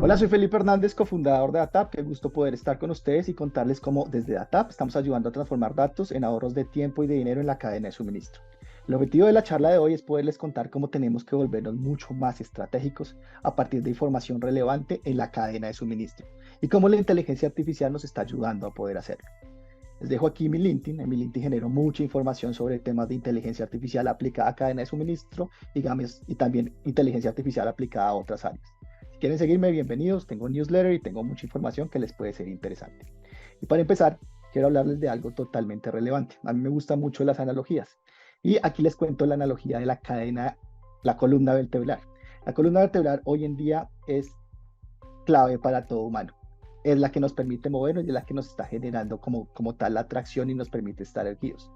Hola, soy Felipe Hernández, cofundador de DATAP. Qué gusto poder estar con ustedes y contarles cómo desde DATAP estamos ayudando a transformar datos en ahorros de tiempo y de dinero en la cadena de suministro. El objetivo de la charla de hoy es poderles contar cómo tenemos que volvernos mucho más estratégicos a partir de información relevante en la cadena de suministro y cómo la inteligencia artificial nos está ayudando a poder hacerlo. Les dejo aquí mi LinkedIn. En mi LinkedIn genero mucha información sobre temas de inteligencia artificial aplicada a cadena de suministro, digamos, y también inteligencia artificial aplicada a otras áreas. Si quieren seguirme, bienvenidos. Tengo un newsletter y tengo mucha información que les puede ser interesante. Y para empezar, quiero hablarles de algo totalmente relevante. A mí me gustan mucho las analogías. Y aquí les cuento la analogía de la cadena, la columna vertebral. La columna vertebral hoy en día es clave para todo humano. Es la que nos permite movernos y es la que nos está generando como tal la atracción y nos permite estar erguidos.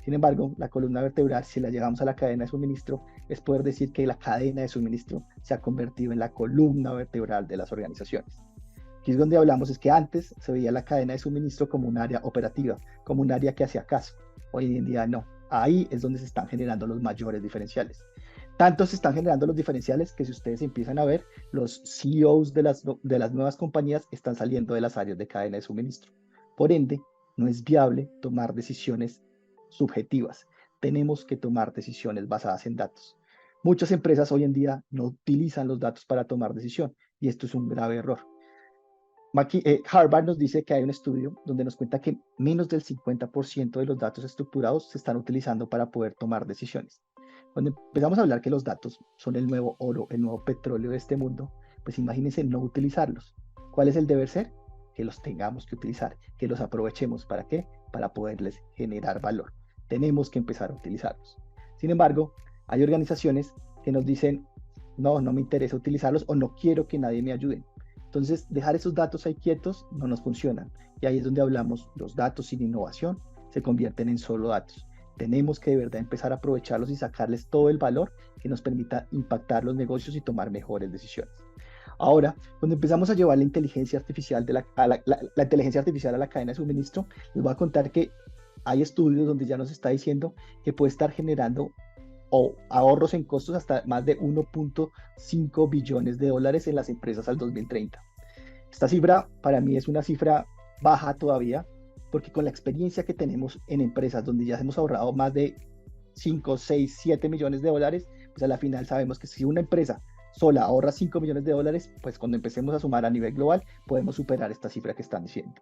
Sin embargo, la columna vertebral, si la llevamos a la cadena de suministro, es poder decir que la cadena de suministro se ha convertido en la columna vertebral de las organizaciones. Aquí es donde hablamos, es que antes se veía la cadena de suministro como un área operativa, como un área que hacía caso. Hoy en día no. Ahí es donde se están generando los mayores diferenciales. Tanto se están generando los diferenciales que si ustedes empiezan a ver, los CEOs de las nuevas compañías están saliendo de las áreas de cadena de suministro. Por ende, no es viable tomar decisiones subjetivas. Tenemos que tomar decisiones basadas en datos. Muchas empresas hoy en día no utilizan los datos para tomar decisión y esto es un grave error. Harvard nos dice que hay un estudio donde nos cuenta que menos del 50% de los datos estructurados se están utilizando para poder tomar decisiones. Cuando empezamos a hablar que los datos son el nuevo oro, el nuevo petróleo de este mundo, pues imagínense no utilizarlos. ¿Cuál es el deber ser? Que los tengamos que utilizar, que los aprovechemos. ¿Para qué? Para poderles generar valor. Tenemos que empezar a utilizarlos. Sin embargo, hay organizaciones que nos dicen, no, no me interesa utilizarlos o no quiero que nadie me ayude. Entonces, dejar esos datos ahí quietos no nos funcionan. Y ahí es donde hablamos, los datos sin innovación se convierten en solo datos. Tenemos que de verdad empezar a aprovecharlos y sacarles todo el valor que nos permita impactar los negocios y tomar mejores decisiones. Ahora, cuando empezamos a llevar la inteligencia artificial, la inteligencia artificial a la cadena de suministro, les voy a contar que hay estudios donde ya nos está diciendo que puede estar generando o ahorros en costos hasta más de 1.5 billones de dólares en las empresas al 2030. Esta cifra para mí es una cifra baja todavía, porque con la experiencia que tenemos en empresas donde ya hemos ahorrado más de 5, 6, 7 millones de dólares, pues a la final sabemos que si una empresa sola ahorra 5 millones de dólares, pues cuando empecemos a sumar a nivel global podemos superar esta cifra que están diciendo.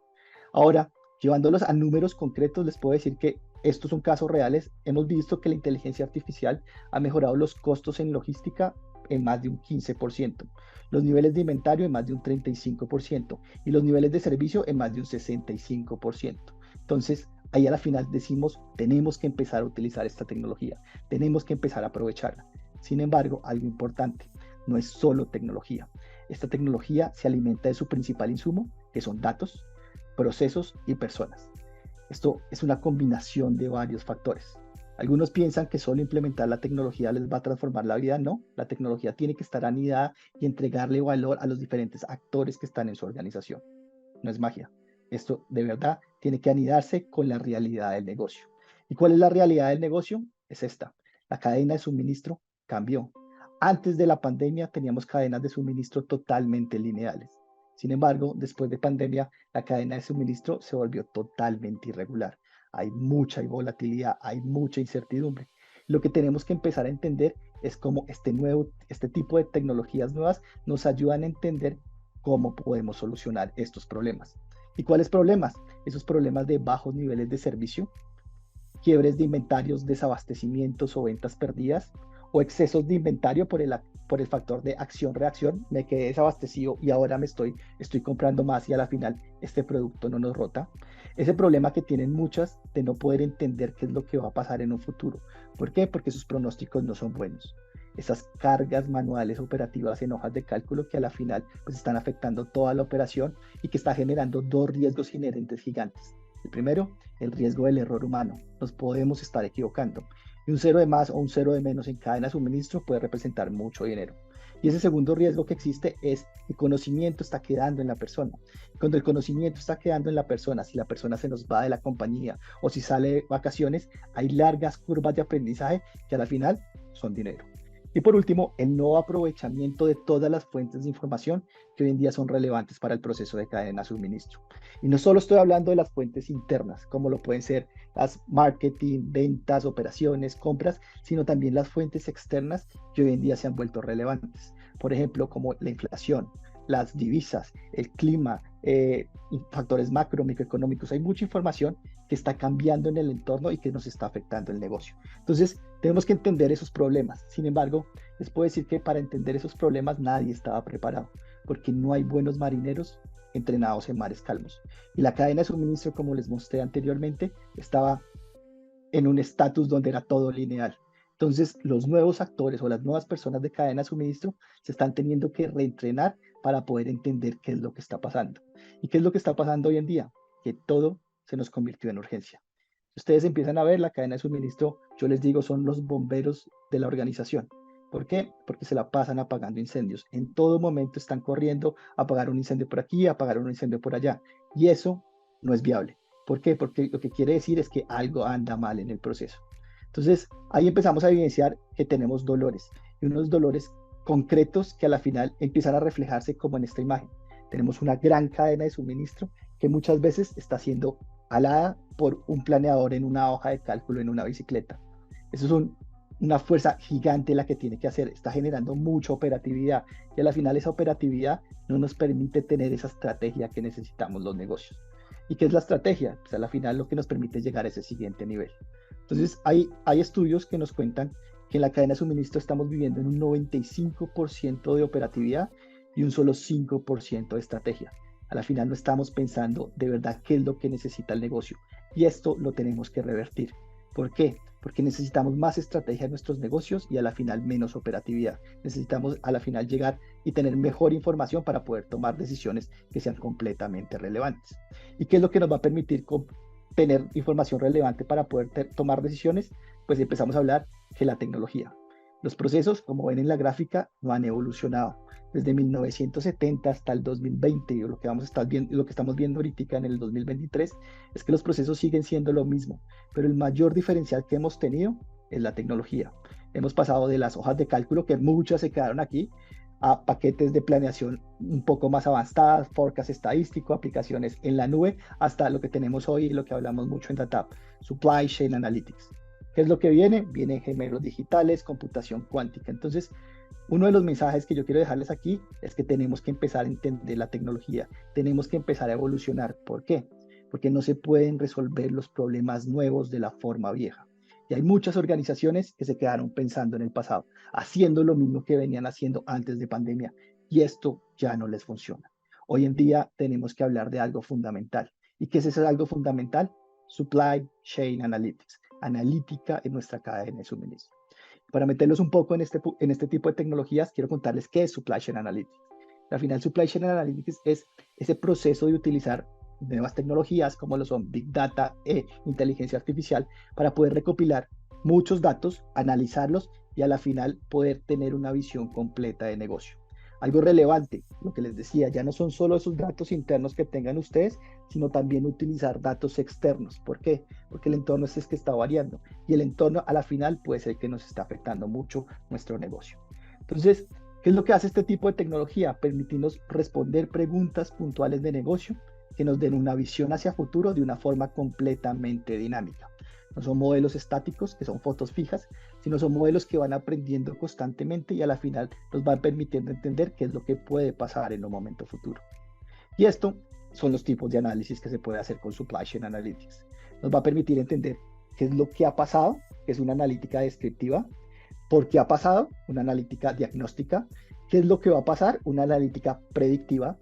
Ahora, llevándolos a números concretos, les puedo decir que estos son casos reales. Hemos visto que la inteligencia artificial ha mejorado los costos en logística en más de un 15%, los niveles de inventario en más de un 35% y los niveles de servicio en más de un 65%. Entonces, ahí a la final decimos, tenemos que empezar a utilizar esta tecnología, tenemos que empezar a aprovecharla. Sin embargo, algo importante, no es solo tecnología. Esta tecnología se alimenta de su principal insumo, que son datos, procesos y personas. Esto es una combinación de varios factores. Algunos piensan que solo implementar la tecnología les va a transformar la vida. No, la tecnología tiene que estar anidada y entregarle valor a los diferentes actores que están en su organización. No es magia. Esto de verdad tiene que anidarse con la realidad del negocio. ¿Y cuál es la realidad del negocio? Es esta. La cadena de suministro cambió. Antes de la pandemia teníamos cadenas de suministro totalmente lineales. Sin embargo, después de pandemia, la cadena de suministro se volvió totalmente irregular. Hay mucha volatilidad, hay mucha incertidumbre. Lo que tenemos que empezar a entender es cómo este tipo de tecnologías nuevas nos ayudan a entender cómo podemos solucionar estos problemas. ¿Y cuáles problemas? Esos problemas de bajos niveles de servicio, quiebres de inventarios, desabastecimientos o ventas perdidas, o excesos de inventario por el factor de acción-reacción. Me quedé desabastecido y ahora estoy comprando más y a la final este producto no nos rota. Ese problema que tienen muchas de no poder entender qué es lo que va a pasar en un futuro. ¿Por qué? Porque sus pronósticos no son buenos. Esas cargas manuales operativas en hojas de cálculo que a la final pues están afectando toda la operación y que está generando dos riesgos inherentes gigantes. El primero, el riesgo del error humano. Nos podemos estar equivocando. Y un cero de más o un cero de menos en cadena de suministro puede representar mucho dinero. Y ese segundo riesgo que existe es el conocimiento está quedando en la persona. Cuando el conocimiento está quedando en la persona, si la persona se nos va de la compañía o si sale de vacaciones, hay largas curvas de aprendizaje que a la final son dinero. Y por último, el no aprovechamiento de todas las fuentes de información que hoy en día son relevantes para el proceso de cadena de suministro. Y no solo estoy hablando de las fuentes internas, como lo pueden ser las marketing, ventas, operaciones, compras, sino también las fuentes externas que hoy en día se han vuelto relevantes. Por ejemplo, como la inflación, las divisas, el clima, factores macro, microeconómicos. Hay mucha información que está cambiando en el entorno y que nos está afectando el negocio. Entonces, tenemos que entender esos problemas. Sin embargo, les puedo decir que para entender esos problemas nadie estaba preparado, porque no hay buenos marineros entrenados en mares calmos. Y la cadena de suministro, como les mostré anteriormente, estaba en un estatus donde era todo lineal. Entonces, los nuevos actores o las nuevas personas de cadena de suministro se están teniendo que reentrenar para poder entender qué es lo que está pasando. ¿Y qué es lo que está pasando hoy en día? Que todo se nos convirtió en urgencia. Ustedes empiezan a ver la cadena de suministro, yo les digo, son los bomberos de la organización. ¿Por qué? Porque se la pasan apagando incendios. En todo momento están corriendo a apagar un incendio por aquí, a apagar un incendio por allá. Y eso no es viable. ¿Por qué? Porque lo que quiere decir es que algo anda mal en el proceso. Entonces, ahí empezamos a evidenciar que tenemos dolores y unos dolores concretos que a la final empiezan a reflejarse como en esta imagen. Tenemos una gran cadena de suministro que muchas veces está siendo alada por un planeador en una hoja de cálculo en una bicicleta. Eso es una fuerza gigante la que tiene que hacer, está generando mucha operatividad y a la final esa operatividad no nos permite tener esa estrategia que necesitamos los negocios. ¿Y qué es la estrategia? Pues a la final lo que nos permite llegar a ese siguiente nivel. Entonces hay estudios que nos cuentan que en la cadena de suministro estamos viviendo en un 95% de operatividad y un solo 5% de estrategia. A la final no estamos pensando de verdad qué es lo que necesita el negocio. Y esto lo tenemos que revertir. ¿Por qué? Porque necesitamos más estrategia en nuestros negocios y a la final menos operatividad. Necesitamos a la final llegar y tener mejor información para poder tomar decisiones que sean completamente relevantes. ¿Y qué es lo que nos va a permitir tener información relevante para poder tomar decisiones? Pues empezamos a hablar que la tecnología. Los procesos, como ven en la gráfica, no han evolucionado desde 1970 hasta el 2020, y lo que, lo que estamos viendo ahorita en el 2023, es que los procesos siguen siendo lo mismo, pero el mayor diferencial que hemos tenido es la tecnología. Hemos pasado de las hojas de cálculo, que muchas se quedaron aquí, a paquetes de planeación un poco más avanzadas, forecast estadístico, aplicaciones en la nube, hasta lo que tenemos hoy y lo que hablamos mucho en DATAP, Supply Chain Analytics. ¿Qué es lo que viene? Vienen gemelos digitales, computación cuántica. Entonces, uno de los mensajes que yo quiero dejarles aquí es que tenemos que empezar a entender la tecnología, tenemos que empezar a evolucionar. ¿Por qué? Porque no se pueden resolver los problemas nuevos de la forma vieja. Y hay muchas organizaciones que se quedaron pensando en el pasado, haciendo lo mismo que venían haciendo antes de pandemia, y esto ya no les funciona. Hoy en día tenemos que hablar de algo fundamental. ¿Y qué es ese algo fundamental? Supply Chain Analytics, analítica en nuestra cadena de suministro. Para meterlos un poco en este tipo de tecnologías, quiero contarles qué es Supply Chain Analytics. Al final, Supply Chain Analytics es ese proceso de utilizar nuevas tecnologías como lo son Big Data e inteligencia artificial para poder recopilar muchos datos, analizarlos y a la final poder tener una visión completa de negocio. Algo relevante, lo que les decía, ya no son solo esos datos internos que tengan ustedes, sino también utilizar datos externos. ¿Por qué? Porque el entorno es que está variando y el entorno a la final puede ser que nos está afectando mucho nuestro negocio. Entonces, ¿qué es lo que hace este tipo de tecnología? Permitirnos responder preguntas puntuales de negocio que nos den una visión hacia futuro de una forma completamente dinámica. No son modelos estáticos, que son fotos fijas, sino son modelos que van aprendiendo constantemente y a la final nos van permitiendo entender qué es lo que puede pasar en un momento futuro. Y esto son los tipos de análisis que se puede hacer con Supply Chain Analytics. Nos va a permitir entender qué es lo que ha pasado, que es una analítica descriptiva, por qué ha pasado, una analítica diagnóstica, qué es lo que va a pasar, una analítica predictiva,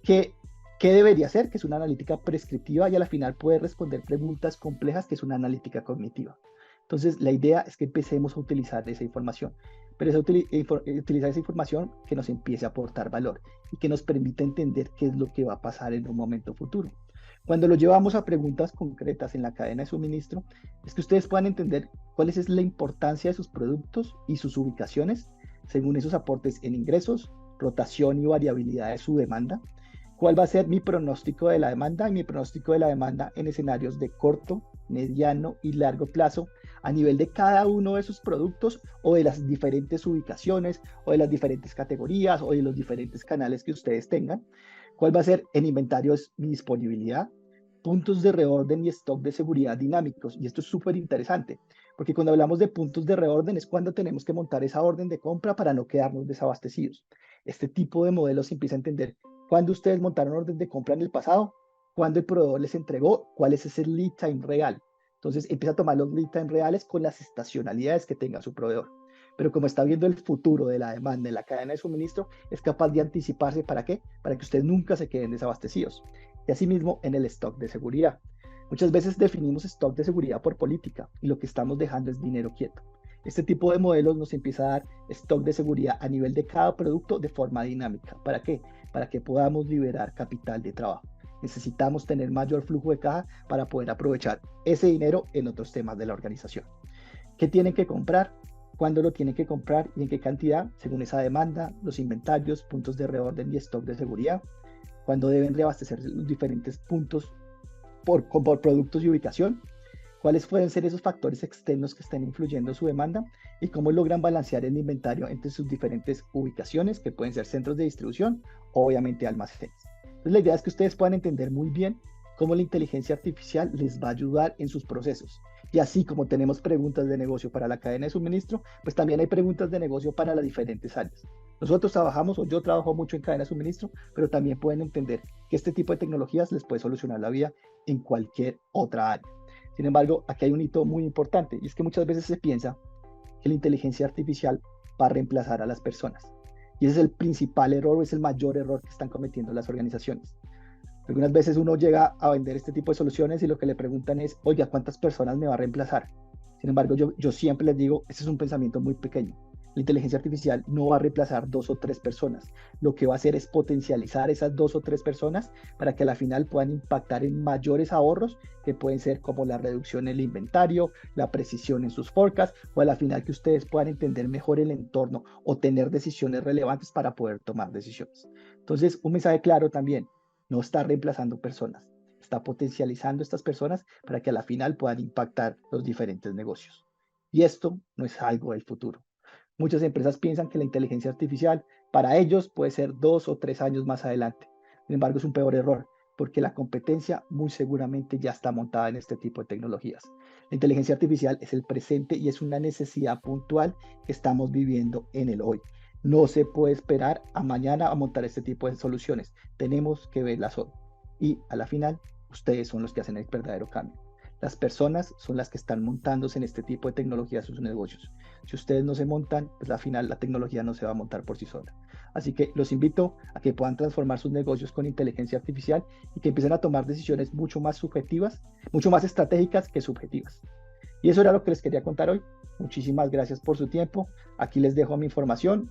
qué debería ser, que es una analítica prescriptiva, y a la final puede responder preguntas complejas, que es una analítica cognitiva. Entonces, la idea es que empecemos a utilizar esa información, pero es utilizar esa información que nos empiece a aportar valor y que nos permita entender qué es lo que va a pasar en un momento futuro. Cuando lo llevamos a preguntas concretas en la cadena de suministro, es que ustedes puedan entender cuál es la importancia de sus productos y sus ubicaciones según esos aportes en ingresos, rotación y variabilidad de su demanda. ¿Cuál va a ser mi pronóstico de la demanda? Y mi pronóstico de la demanda en escenarios de corto, mediano y largo plazo a nivel de cada uno de sus productos o de las diferentes ubicaciones o de las diferentes categorías o de los diferentes canales que ustedes tengan. ¿Cuál va a ser el inventario? Es mi disponibilidad, puntos de reorden y stock de seguridad dinámicos. Y esto es súper interesante, porque cuando hablamos de puntos de reorden es cuando tenemos que montar esa orden de compra para no quedarnos desabastecidos. Este tipo de modelos empieza a entender cuándo ustedes montaron orden de compra en el pasado, cuándo el proveedor les entregó, cuál es ese lead time real. Entonces empieza a tomar los lead time reales con las estacionalidades que tenga su proveedor. Pero como está viendo el futuro de la demanda en la cadena de suministro, es capaz de anticiparse. ¿Para qué? Para que ustedes nunca se queden desabastecidos. Y asimismo en el stock de seguridad. Muchas veces definimos stock de seguridad por política y lo que estamos dejando es dinero quieto. Este tipo de modelos nos empieza a dar stock de seguridad a nivel de cada producto de forma dinámica. ¿Para qué? Para que podamos liberar capital de trabajo. Necesitamos tener mayor flujo de caja para poder aprovechar ese dinero en otros temas de la organización. ¿Qué tienen que comprar? ¿Cuándo lo tienen que comprar y en qué cantidad? Según esa demanda, los inventarios, puntos de reorden y stock de seguridad. ¿Cuándo deben reabastecerse los diferentes puntos por productos y ubicación? ¿Cuáles pueden ser esos factores externos que estén influyendo en su demanda? ¿Y cómo logran balancear el inventario entre sus diferentes ubicaciones, que pueden ser centros de distribución o obviamente almacenes? Entonces, la idea es que ustedes puedan entender muy bien cómo la inteligencia artificial les va a ayudar en sus procesos. Y así como tenemos preguntas de negocio para la cadena de suministro, pues también hay preguntas de negocio para las diferentes áreas. Nosotros trabajamos, o yo trabajo mucho en cadena de suministro, pero también pueden entender que este tipo de tecnologías les puede solucionar la vida en cualquier otra área. Sin embargo, aquí hay un hito muy importante, y es que muchas veces se piensa que la inteligencia artificial va a reemplazar a las personas. Y ese es el principal error, o es el mayor error que están cometiendo las organizaciones. Algunas veces uno llega a vender este tipo de soluciones y lo que le preguntan es, oiga, ¿cuántas personas me va a reemplazar? Sin embargo, yo siempre les digo, ese es un pensamiento muy pequeño. La inteligencia artificial no va a reemplazar 2 o 3 personas. Lo que va a hacer es potencializar esas 2 o 3 personas para que a la final puedan impactar en mayores ahorros que pueden ser como la reducción en el inventario, la precisión en sus forecasts o a la final que ustedes puedan entender mejor el entorno o tener decisiones relevantes para poder tomar decisiones. Entonces, un mensaje claro también, no está reemplazando personas, está potencializando estas personas para que a la final puedan impactar los diferentes negocios. Y esto no es algo del futuro. Muchas empresas piensan que la inteligencia artificial para ellos puede ser 2 o 3 años más adelante. Sin embargo, es un peor error, porque la competencia muy seguramente ya está montada en este tipo de tecnologías. La inteligencia artificial es el presente y es una necesidad puntual que estamos viviendo en el hoy. No se puede esperar a mañana a montar este tipo de soluciones. Tenemos que verlas hoy. Y a la final, ustedes son los que hacen el verdadero cambio. Las personas son las que están montándose en este tipo de tecnologías sus negocios. Si ustedes no se montan, pues al final la tecnología no se va a montar por sí sola. Así que los invito a que puedan transformar sus negocios con inteligencia artificial y que empiecen a tomar decisiones mucho más subjetivas, mucho más estratégicas que subjetivas. Y eso era lo que les quería contar hoy. Muchísimas gracias por su tiempo. Aquí les dejo mi información.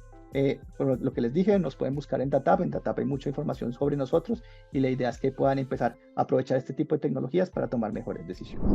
Por lo que les dije, nos pueden buscar en DATAP. En DATAP hay mucha información sobre nosotros y la idea es que puedan empezar a aprovechar este tipo de tecnologías para tomar mejores decisiones.